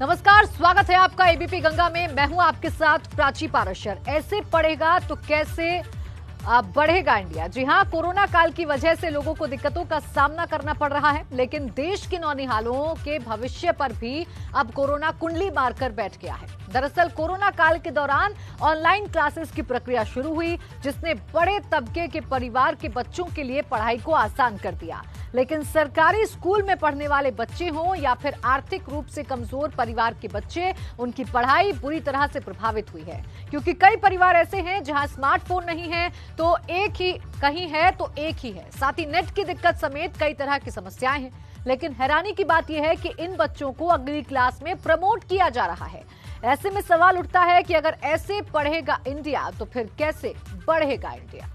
नमस्कार, स्वागत है आपका एबीपी गंगा में। मैं हूं आपके साथ प्राची पारशर। ऐसे पढ़ेगा तो कैसे बढ़ेगा इंडिया। जी हां, कोरोना काल की वजह से लोगों को दिक्कतों का सामना करना पड़ रहा है, लेकिन देश के नौनिहालों के भविष्य पर भी अब कोरोना कुंडली मारकर बैठ गया है। दरअसल कोरोना काल के दौरान ऑनलाइन क्लासेस की प्रक्रिया शुरू हुई, जिसने बड़े तबके के परिवार के बच्चों के लिए पढ़ाई को आसान कर दिया। लेकिन सरकारी स्कूल में पढ़ने वाले बच्चे हों या फिर आर्थिक रूप से कमजोर परिवार के बच्चे, उनकी पढ़ाई बुरी तरह से प्रभावित हुई है। क्योंकि कई परिवार ऐसे हैं जहां स्मार्टफोन नहीं है तो एक ही, कहीं है तो एक ही है। साथ ही नेट की दिक्कत समेत कई तरह की समस्याएं हैं। लेकिन हैरानी की बात यह है कि इन बच्चों को अगली क्लास में प्रमोट किया जा रहा है। ऐसे में सवाल उठता है कि अगर ऐसे पढ़ेगा इंडिया तो फिर कैसे बढ़ेगा इंडिया।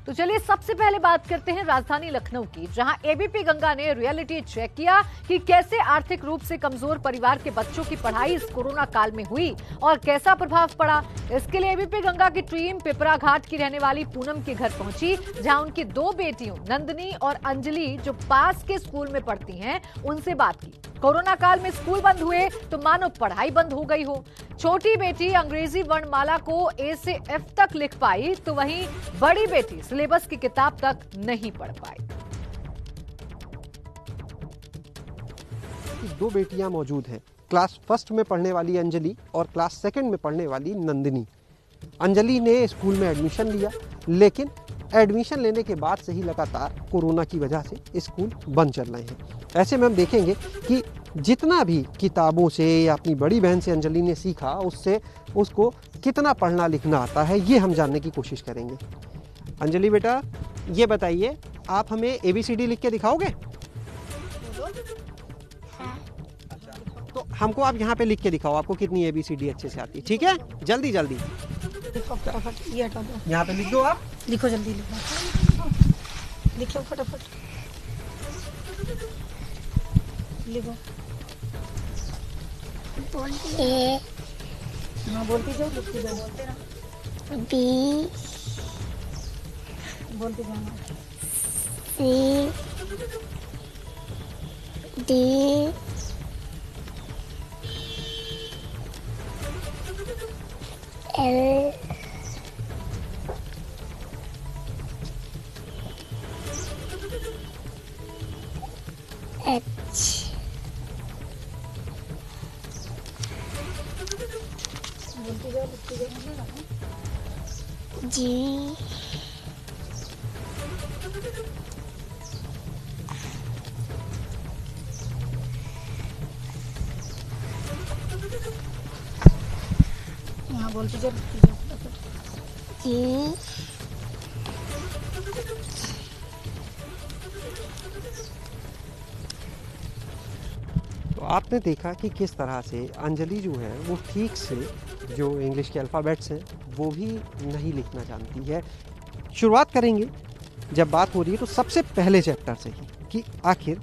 तो चलिए सबसे पहले बात करते हैं राजधानी लखनऊ की, जहां एबीपी गंगा ने रियलिटी चेक किया कि कैसे आर्थिक रूप से कमजोर परिवार के बच्चों की पढ़ाई इस कोरोना काल में हुई और कैसा प्रभाव पड़ा। इसके लिए एबीपी गंगा की टीम पिपरा घाट की रहने वाली पूनम के घर पहुंची, जहां उनकी दो बेटियों नंदिनी और अंजलि, जो पास के स्कूल में पढ़ती हैं, उनसे बात की। कोरोना काल में स्कूल बंद हुए तो मानो पढ़ाई बंद हो गई हो। छोटी बेटी अंग्रेजी वर्णमाला को ए से एफ तक लिख पाई, तो वहीं बड़ी बेटी सिलेबस की किताब तक नहीं पढ़ पाई। दो बेटियां मौजूद हैं, क्लास फर्स्ट में पढ़ने वाली अंजलि और क्लास सेकंड में पढ़ने वाली नंदिनी। अंजलि ने स्कूल में एडमिशन लिया, लेकिन एडमिशन लेने के बाद से ही लगातार कोरोना की वजह से स्कूल बंद चल रहे हैं। ऐसे में हम देखेंगे कि जितना भी किताबों से या अपनी बड़ी बहन से अंजलि ने सीखा, उससे उसको कितना पढ़ना लिखना आता है, ये हम जानने की कोशिश करेंगे। अंजलि बेटा, ये बताइए, आप हमें ABCD लिख के दिखाओगे? तो हमको आप यहाँ पे लिख के दिखाओ, आपको कितनी ABCD अच्छे से आती है। ठीक है, जल्दी जल्दी लिखो फटाफट, ये हटा दो। यहाँ पे लिख दो। आप लिखो, जल्दी लिखो, लिखो फटाफट, लिखो। A हाँ, बोलती जाओ, लिखती जाओ, बोलते ना, B बोलते जाओ। C D L H बोलती जाओ, लिखती जाओ। G हाँ, बोलती जाओ, लिखती जाओ फटाफट। G तो आपने देखा कि किस तरह से अंजलि जो है वो ठीक से जो इंग्लिश के अल्फ़ाबेट्स हैं वो भी नहीं लिखना जानती है। शुरुआत करेंगे, जब बात हो रही है तो सबसे पहले चैप्टर से ही, कि आखिर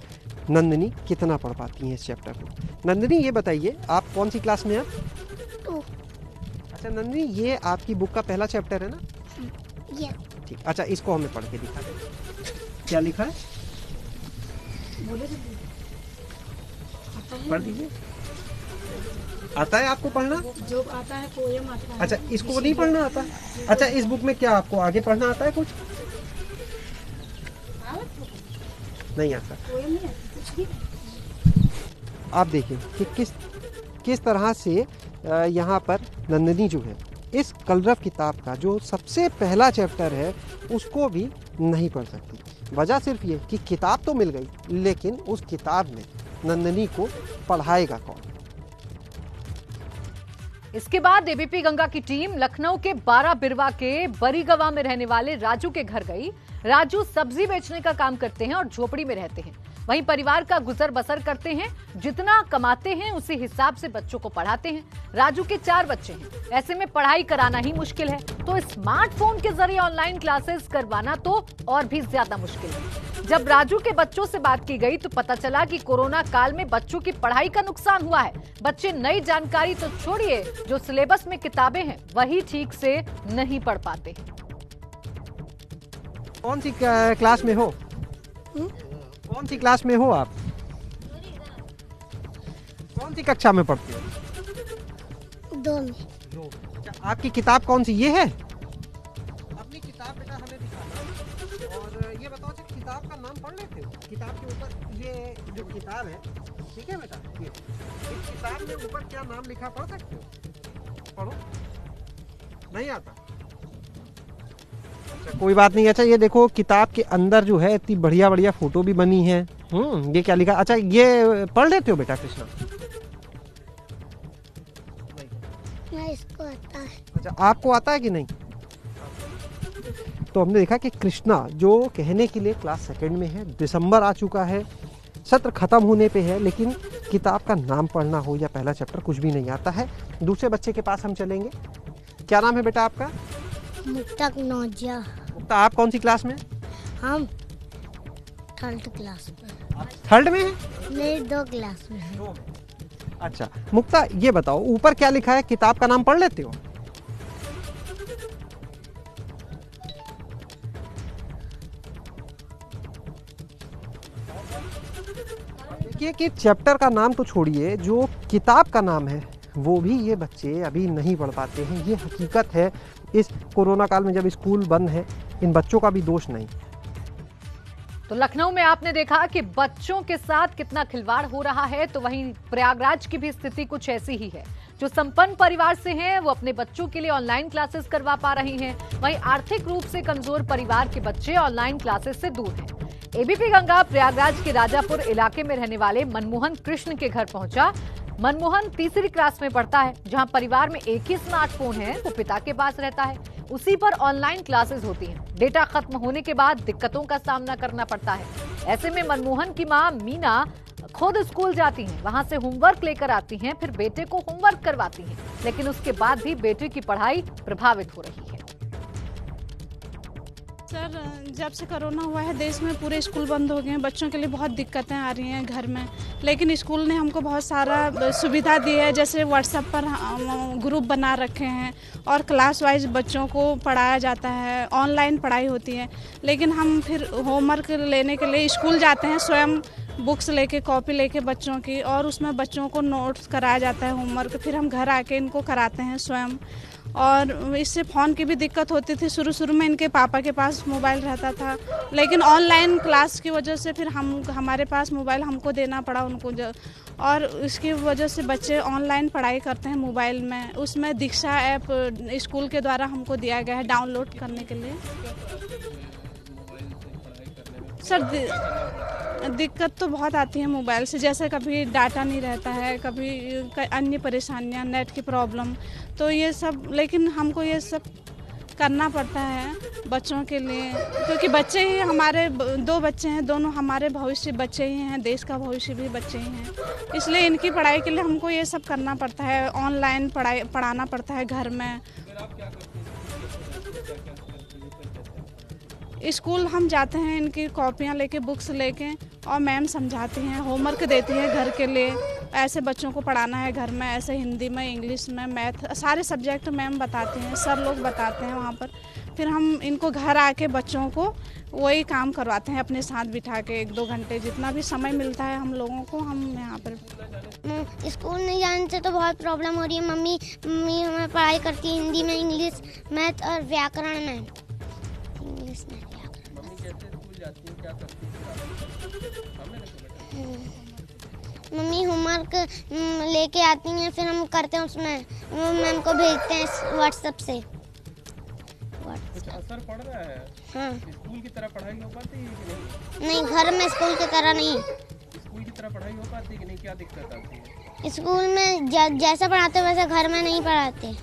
नंदिनी कितना पढ़ पाती हैं इस चैप्टर में। नंदिनी, ये बताइए, आप कौन सी क्लास में हैं? 2 अच्छा नंदिनी, ये आपकी बुक का पहला चैप्टर है ना? ये ठीक, अच्छा इसको हमें पढ़ के दिखा दें, क्या लिखा है, बोले जल्दी। आता है, पढ़ दीजिए। आता है आपको पढ़ना? जो आता है पोयम आता है। अच्छा, इसको नहीं पढ़ना आता? अच्छा, इस बुक में क्या आपको आगे पढ़ना आता है? कुछ नहीं आता। पोयम नहीं आती कुछ भी। आप देखिए कि किस तरह से यहाँ पर नंदिनी जो है इस कलरव किताब का जो सबसे पहला चैप्टर है उसको भी नहीं पढ़ सकती। वजह सिर्फ ये कि किताब तो मिल गई, लेकिन उस किताब में नंदिनी को पढ़ाएगा कौन। इसके बाद एबीपी गंगा की टीम लखनऊ के 12 बिरवा के बरीगवा में रहने वाले राजू के घर गई। राजू सब्जी बेचने का काम करते हैं और झोपड़ी में रहते हैं। वहीं परिवार का गुजर बसर करते हैं, जितना कमाते हैं उसी हिसाब से बच्चों को पढ़ाते हैं। राजू के 4 बच्चे हैं, ऐसे में पढ़ाई कराना ही मुश्किल है, तो स्मार्टफोन के जरिए ऑनलाइन क्लासेस करवाना तो और भी ज्यादा मुश्किल है। जब राजू के बच्चों से बात की गई तो पता चला कि कोरोना काल में बच्चों की पढ़ाई का नुकसान हुआ है। बच्चे नई जानकारी तो छोड़िए, जो सिलेबस में किताबें हैं वही ठीक से नहीं पढ़ पाते। कौन सी क्लास में हो? कौन सी क्लास में हो आप? कौन सी कक्षा में पढ़ते हो? 2 में। अच्छा, आपकी किताब कौन सी ये है? अपनी किताब बेटा हमें दिखाना और ये बताओ कि किताब का नाम पढ़ लेते हो? किताब के ऊपर ये जो किताब है, ठीक है बेटा, ये इस किताब में ऊपर क्या नाम लिखा पढ़ सकते हो? पढ़ो। नहीं आता? अच्छा कोई बात नहीं। अच्छा ये देखो किताब के अंदर जो है इतनी बढ़िया बढ़िया फोटो भी बनी है। ये क्या लिखा? अच्छा ये पढ़ लेते हो बेटा कृष्णा? ना इसको आता है। अच्छा आपको आता है कि नहीं? तो हमने देखा कि कृष्णा जो कहने के लिए क्लास 2nd में है, दिसंबर आ चुका है, सत्र खत्म होने पे है, लेकिन किताब का नाम पढ़ना हो या पहला चैप्टर कुछ भी नहीं आता है। दूसरे बच्चे के पास हम चलेंगे। क्या नाम है बेटा आपका? मुक्ता नौजिया। मुक्ता आप कौन सी क्लास में? हम 3rd क्लास में। 3rd में है? नहीं 2 क्लास में है। अच्छा मुक्ता ये बताओ ऊपर क्या लिखा है, किताब का नाम पढ़ लेते हो? देखिए कि चैप्टर का नाम तो छोड़िए, जो किताब का नाम है वो भी ये बच्चे अभी नहीं पढ़ पाते हैं। ये हकीकत है। इस कोरोना काल में जब स्कूल बंद है, इन बच्चों का भी दोष नहीं। तो लखनऊ में आपने देखा कि बच्चों के साथ कितना खिलवाड़ हो रहा है, तो वहीं प्रयागराज की भी स्थिति कुछ ऐसी ही है। जो संपन्न परिवार से हैं, वो अपने बच्चों के लिए ऑनलाइन क्लासेस करवा पा रही हैं, वहीं आर्थिक रूप से कमजोर परिवार के बच्चे ऑनलाइन क्लासेस से दूर हैं। एबीपी गंगा प्रयागराज के राजापुर इलाके में रहने वाले मनमोहन कृष्ण के घर पहुंचा। मनमोहन 3री क्लास में पढ़ता है। जहां परिवार में एक ही स्मार्टफोन है, वो पिता के पास रहता है, उसी पर ऑनलाइन क्लासेस होती हैं। डेटा खत्म होने के बाद दिक्कतों का सामना करना पड़ता है। ऐसे में मनमोहन की मां मीना खुद स्कूल जाती हैं, वहां से होमवर्क लेकर आती हैं, फिर बेटे को होमवर्क करवाती हैं, लेकिन उसके बाद भी बेटे की पढ़ाई प्रभावित हो रही है। सर जब से कोरोना हुआ है देश में पूरे स्कूल बंद हो गए हैं, बच्चों के लिए बहुत दिक्कतें आ रही हैं घर में। लेकिन स्कूल ने हमको बहुत सारा सुविधा दी है, जैसे व्हाट्सएप पर ग्रुप बना रखे हैं और क्लास वाइज बच्चों को पढ़ाया जाता है, ऑनलाइन पढ़ाई होती है। लेकिन हम फिर होमवर्क लेने के लिए स्कूल जाते हैं, स्वयं बुक्स लेके, कॉपी लेके बच्चों की, और उसमें बच्चों को नोट्स कराया जाता है, होमवर्क, फिर हम घर आके इनको कराते हैं स्वयं। और इससे फ़ोन की भी दिक्कत होती थी। शुरू में इनके पापा के पास मोबाइल रहता था, लेकिन ऑनलाइन क्लास की वजह से फिर हमारे पास मोबाइल हमको देना पड़ा उनको, और इसकी वजह से बच्चे ऑनलाइन पढ़ाई करते हैं मोबाइल में। उसमें दीक्षा ऐप स्कूल के द्वारा हमको दिया गया है डाउनलोड करने के लिए। सर दिक्कत तो बहुत आती है मोबाइल से, जैसे कभी डाटा नहीं रहता है, कभी अन्य परेशानियां, नेट की प्रॉब्लम, तो ये सब। लेकिन हमको ये सब करना पड़ता है बच्चों के लिए, क्योंकि बच्चे ही हमारे 2 बच्चे हैं, दोनों हमारे भविष्य बच्चे ही हैं, देश का भविष्य भी बच्चे ही हैं। इसलिए इनकी पढ़ाई के लिए हमको ये सब करना पड़ता है, ऑनलाइन पढ़ाना पड़ता है घर में। स्कूल हम जाते हैं, इनकी कॉपियाँ लेके, बुक्स लेके, और मैम समझाती हैं, होमवर्क देती हैं घर के लिए। ऐसे बच्चों को पढ़ाना है घर में, ऐसे हिंदी में, इंग्लिश में, मैथ, सारे सब्जेक्ट मैम बताती हैं, सर लोग बताते हैं वहाँ पर। फिर हम इनको घर आके बच्चों को वही काम करवाते हैं अपने साथ बिठा के, 1-2 घंटे जितना भी समय मिलता है हम लोगों को, हम यहाँ पर। स्कूल नहीं जाने से तो बहुत प्रॉब्लम हो रही है। मम्मी हमें पढ़ाई करती है हिंदी में, इंग्लिश, मैथ और व्याकरण में। इंग्लिश में मम्मी होमवर्क लेके आती हैं, फिर हम करते हैं, उसमें मैम को भेजते हैं व्हाट्सएप से। कुछ असर पड़ रहा है? हाँ। स्कूल की तरह पढ़ाई हो पाती है कि नहीं? नहीं, घर में स्कूल की तरह नहीं। स्कूल की तरह पढ़ाई हो पाती है कि नहीं? क्या दिक्कत आती है? स्कूल में जैसा पढ़ाते वैसा घर में नहीं पढ़ाते।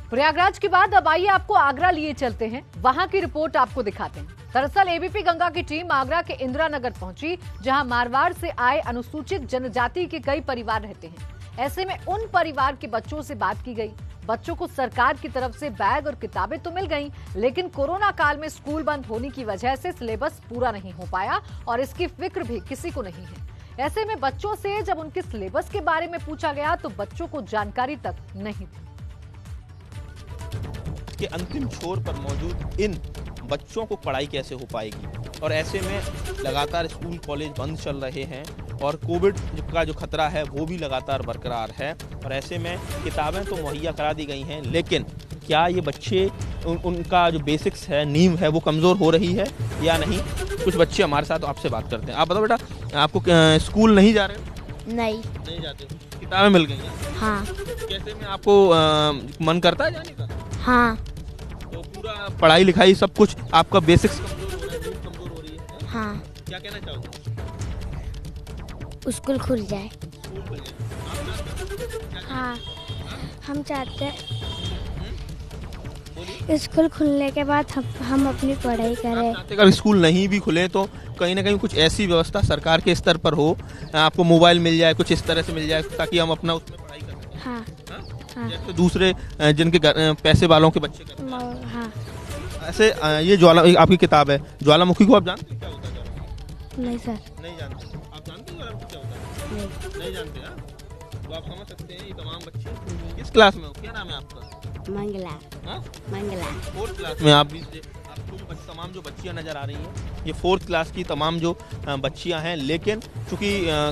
प्रयागराज के बाद अब आइए आपको आगरा लिए चलते हैं, वहां की रिपोर्ट आपको दिखाते हैं। दरअसल एबीपी गंगा की टीम आगरा के इंदिरा नगर पहुंची, जहां मारवाड़ से आए अनुसूचित जनजाति के कई परिवार रहते हैं। ऐसे में उन परिवार के बच्चों से बात की गई। बच्चों को सरकार की तरफ से बैग और किताबें तो मिल गईं, लेकिन कोरोना काल में स्कूल बंद होने की वजह से सिलेबस पूरा नहीं हो पाया और इसकी फिक्र भी किसी को नहीं है। ऐसे में बच्चों से जब उनके सिलेबस के बारे में पूछा गया तो बच्चों को जानकारी तक नहीं थी। के अंतिम छोर पर मौजूद इन बच्चों को पढ़ाई कैसे हो पाएगी, और ऐसे में लगातार स्कूल कॉलेज बंद चल रहे हैं और कोविड का जो खतरा है वो भी लगातार बरकरार है। और ऐसे में किताबें तो मुहैया करा दी गई हैं, लेकिन क्या ये बच्चे उनका जो बेसिक्स है, नींव है, वो कमज़ोर हो रही है या नहीं? कुछ बच्चे हमारे साथ आपसे बात करते हैं। आप बताओ बेटा, आपको स्कूल नहीं जा रहे हो? नहीं जाते, किताबें मिल गई हैं? हाँ कैसे में आपको मन करता है जाने का? हाँ तो पूरा पढ़ाई लिखाई सब कुछ आपका बेसिक्स कमज़ोर हो रहा है, नींव कमज़ोर हो रही है? हाँ क्या कहना चाहोगे? स्कूल खुल जाए। स्कूल खुल जाए। हाँ हम चाहते हैं स्कूल खुलने के बाद हम अपनी पढ़ाई करें। अगर स्कूल नहीं भी खुले तो कहीं ना कहीं कुछ ऐसी व्यवस्था सरकार के स्तर पर हो, आपको मोबाइल मिल जाए, कुछ इस तरह से मिल जाए ताकि हम अपना उसमें पढ़ाई कर सकें। हाँ हाँ जैसे दूसरे जिनके पैसे वालों के बच्चे करते हैं। हाँ ऐसे ये आपकी किताब है ज्वालामुखी को आप जानते हैं क्या होता है ज्वालामुखी? नहीं सर। नहीं जानते? आप जानते हैं ज्वालामुखी क्या होता है? नहीं जानते? हाँ, तो आप समझ सकते हैं ये तमाम बच्चे किस क्लास में हो, क्या नाम है आपका? मंगला। हाँ? मंगला 4th क्लास में आप भी। आपको जो तमाम जो बच्चियां नज़र आ रही हैं ये 4th क्लास की तमाम जो बच्चियां हैं, लेकिन चूंकि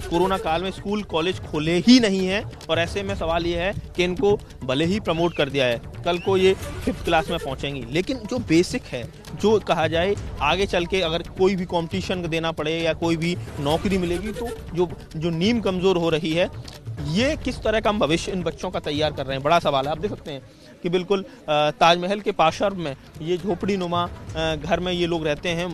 कोरोना काल में स्कूल कॉलेज खुले ही नहीं हैं और ऐसे में सवाल ये है कि इनको भले ही प्रमोट कर दिया है, कल को ये 5th क्लास में पहुंचेंगी, लेकिन जो बेसिक है, जो कहा जाए आगे चल के अगर कोई भी कंपटीशन देना पड़े या कोई भी नौकरी मिलेगी तो जो नींव कमज़ोर हो रही है, ये किस तरह का हम भविष्य इन बच्चों का तैयार कर रहे हैं, बड़ा सवाल है। आप देख सकते हैं कि बिल्कुल ताजमहल के पार्श्व में ये झोपड़ी नुमा घर में ये लोग रहते हैं।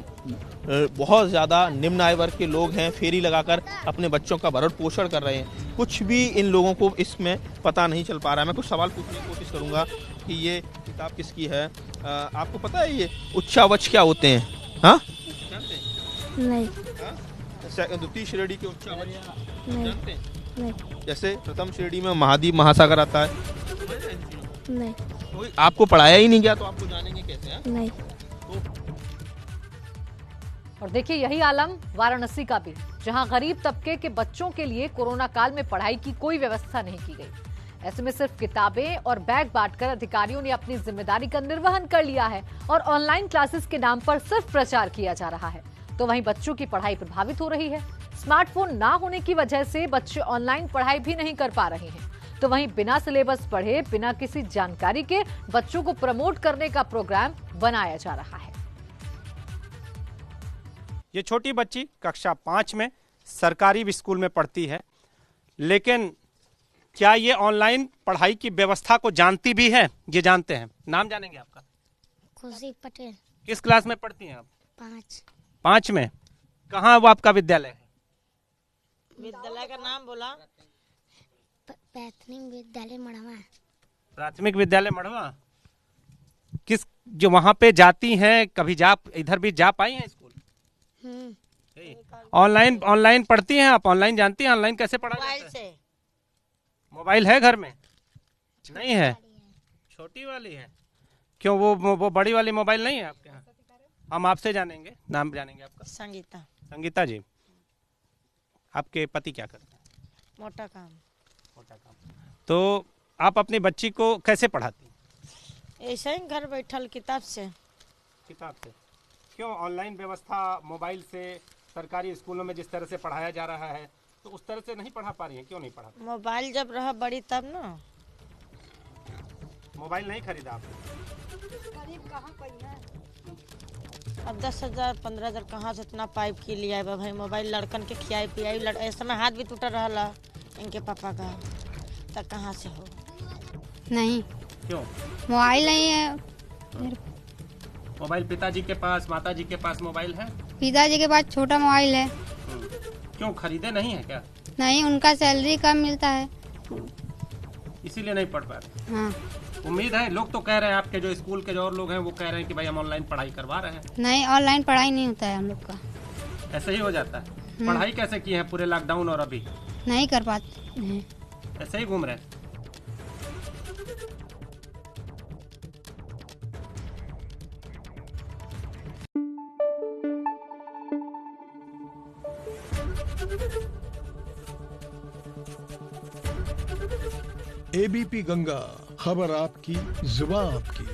बहुत ज़्यादा निम्न आय वर्ग के लोग हैं, फेरी लगाकर अपने बच्चों का भरण पोषण कर रहे हैं। कुछ भी इन लोगों को इसमें पता नहीं चल पा रहा है। मैं कुछ सवाल पूछने की कोशिश करूँगा कि ये किताब किसकी है। आपको पता है ये उच्चावच क्या होते हैं? हाँ, जानते हैं? नहीं। द्वितीय श्रेणी के उच्चावच जानते हैं? नहीं। जैसे प्रथम श्रेणी में महाद्वीप महासागर आता है। नहीं। तो आपको पढ़ाया ही नहीं गया तो आपको जानेंगे कैसे? है? नहीं। और देखिए यही आलम वाराणसी का भी, जहां गरीब तबके के बच्चों के लिए कोरोना काल में पढ़ाई की कोई व्यवस्था नहीं की गई। ऐसे में सिर्फ किताबें और बैग बांटकर अधिकारियों ने अपनी जिम्मेदारी का निर्वहन कर लिया है और ऑनलाइन क्लासेस के नाम पर सिर्फ प्रचार किया जा रहा है। तो वहीं बच्चों की पढ़ाई प्रभावित हो रही है। स्मार्टफोन ना होने की वजह से बच्चे ऑनलाइन पढ़ाई भी नहीं कर पा रहे हैं। तो वहीं बिना सिलेबस पढ़े, बिना किसी जानकारी के बच्चों को प्रमोट करने का प्रोग्राम बनाया जा रहा है। ये छोटी बच्ची कक्षा 5 में सरकारी स्कूल में पढ़ती है, लेकिन क्या ये ऑनलाइन पढ़ाई की व्यवस्था को जानती भी है? ये जानते हैं। नाम जानेंगे आपका? खुशी पटेल। किस क्लास में पढ़ती हैं आप? 5 में। कहाँ वो आपका विद्यालय है? विद्यालय का नाम बोला? प्राथमिक विद्यालय मढ़वा। प्राथमिक विद्यालय मढ़वा। किस जो वहाँ पे जाती हैं, कभी इधर भी जा पाई हैं स्कूल? ऑनलाइन पढ़ती हैं आप? ऑनलाइन जानती हैं ऑनलाइन कैसे पढ़ा जाता है? मोबाइल है घर में? नहीं है, छोटी वाली है। क्यों वो बड़ी वाली मोबाइल नहीं है आपके यहाँ? हम आपसे जानेंगे, नाम जानेंगे आपका? संगीता। संगीता जी, आपके पति क्या करते हैं? मोटा काम। तो आप अपनी बच्ची को कैसे पढ़ाती हैं? ऐसे ही घर बैठल किताब से। क्यों ऑनलाइन व्यवस्था मोबाइल से सरकारी स्कूलों में जिस तरह से पढ़ाया जा रहा है तो उस तरह से नहीं पढ़ा पा रही हैं? क्यों नहीं पढ़ा? मोबाइल जब रहा बड़ी तब ना। मोबाइल नहीं खरीदा आपने? अब 10,000 15,000 कहाँ से इतना पाइप की लिया है भाई? मोबाइल लड़कन के खियाई पियाई, इस समय हाथ भी टूटा रहा इनके पापा का, तब कहाँ से हो? नहीं। क्यों? मोबाइल नहीं है। मोबाइल पिताजी के पास, माताजी के पास मोबाइल है? पिताजी के पास छोटा मोबाइल है। क्यों, खरीदे नहीं है क्या? नहीं, उनका सैलरी कम मिलता है, इसीलिए नहीं पढ़ पा रहे। हाँ। उम्मीद है, लोग तो कह रहे हैं आपके जो स्कूल के जो और लोग हैं वो कह रहे हैं कि भाई हम ऑनलाइन पढ़ाई करवा रहे हैं। नहीं, ऑनलाइन पढ़ाई नहीं होता है हम लोग का। ऐसे ही हो जाता है। पढ़ाई कैसे की है पूरे लॉकडाउन और अभी? नहीं कर पाते हैं, ऐसे ही घूम रहे हैं। एबीपी गंगा, खबर आपकी, जुबान आपकी।